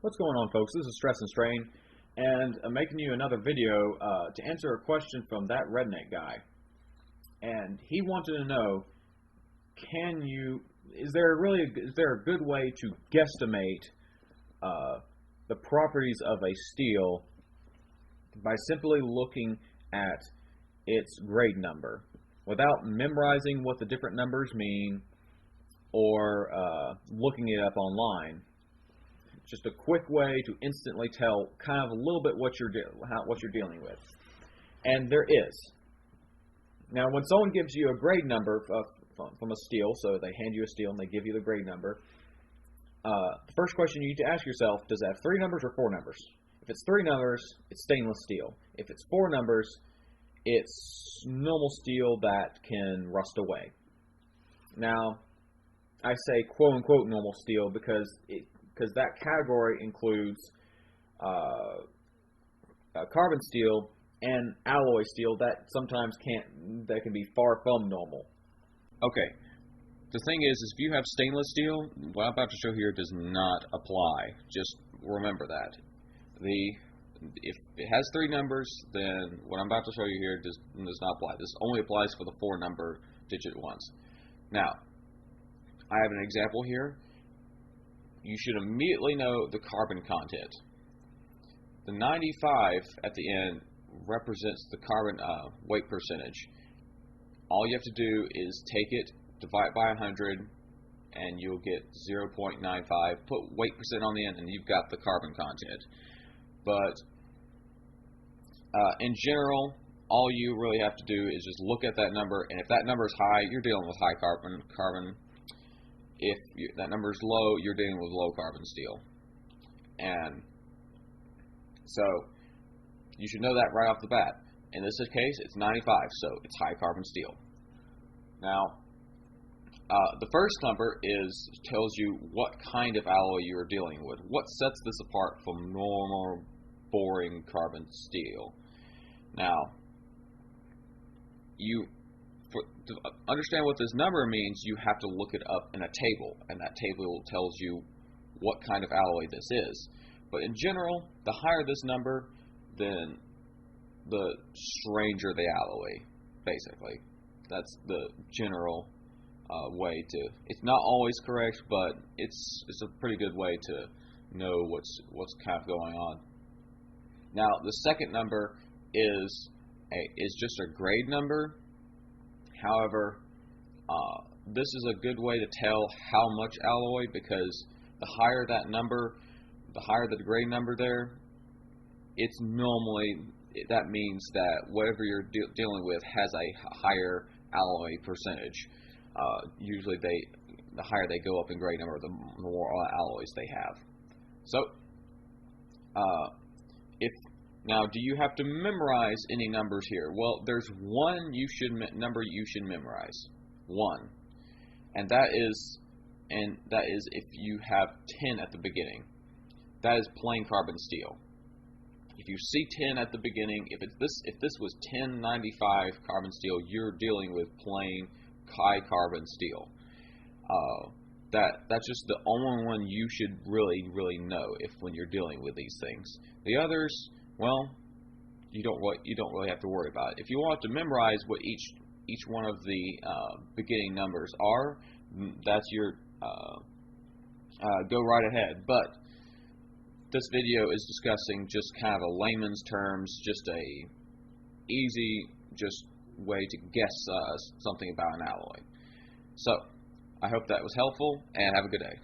What's going on, folks? This is Stress and Strain, and I'm making you another video to answer a question from that redneck guy. And he wanted to know, is there a good way to guesstimate the properties of a steel by simply looking at its grade number without memorizing what the different numbers mean or looking it up online? Just a quick way to instantly tell kind of a little bit what you're dealing with. And there is. Now, when someone gives you a grade number from a steel, so they hand you a steel and they give you the grade number, the first question you need to ask yourself, does it have 3 numbers or 4 numbers? If it's 3 numbers, it's stainless steel. If it's 4 numbers, it's normal steel that can rust away. Now, I say quote-unquote normal steel because that category includes carbon steel and alloy steel that sometimes can be far from normal. Okay, the thing is if you have stainless steel, what I'm about to show here does not apply. Just remember that. If it has 3 numbers, then what I'm about to show you here does not apply. This only applies for the 4 number digit ones. Now, I have an example here. You should immediately know the carbon content. The 95 at the end represents the carbon weight percentage. All you have to do is take it, divide by 100, and you'll get 0.95. Put weight percent on the end, and you've got the carbon content. But in general, all you really have to do is just look at that number, and if that number is high, you're dealing with high carbon. If that number is low, you're dealing with low carbon steel. And so you should know that right off the bat. In this case, it's 95, so it's high carbon steel. Now, the first number tells you what kind of alloy you're dealing with. What sets this apart from normal, boring carbon steel? Now, to understand what this number means, you have to look it up in a table, and that table tells you what kind of alloy this is. But in general, the higher this number, then the stranger the alloy, basically. That's the general way to. It's not always correct, but it's a pretty good way to know what's kind of going on. Now, the second number is just a grade number. However, this is a good way to tell how much alloy, because the higher that number, the higher the grade number there, that means that whatever you're dealing with has a higher alloy percentage. Usually the higher they go up in grade number, the more alloys they have. So, now, do you have to memorize any numbers here? Well, there's one number you should memorize. One. And that is if you have 10 at the beginning. That is plain carbon steel. If you see 10 at the beginning, if this was 1095 carbon steel, you're dealing with plain high carbon steel. That's just the only one you should really know when you're dealing with these things. The others, well, you don't really have to worry about it. If you want to memorize what each one of the beginning numbers are, that's your go right ahead. But this video is discussing just kind of a layman's terms, just a easy way to guess something about an alloy. So I hope that was helpful, and have a good day.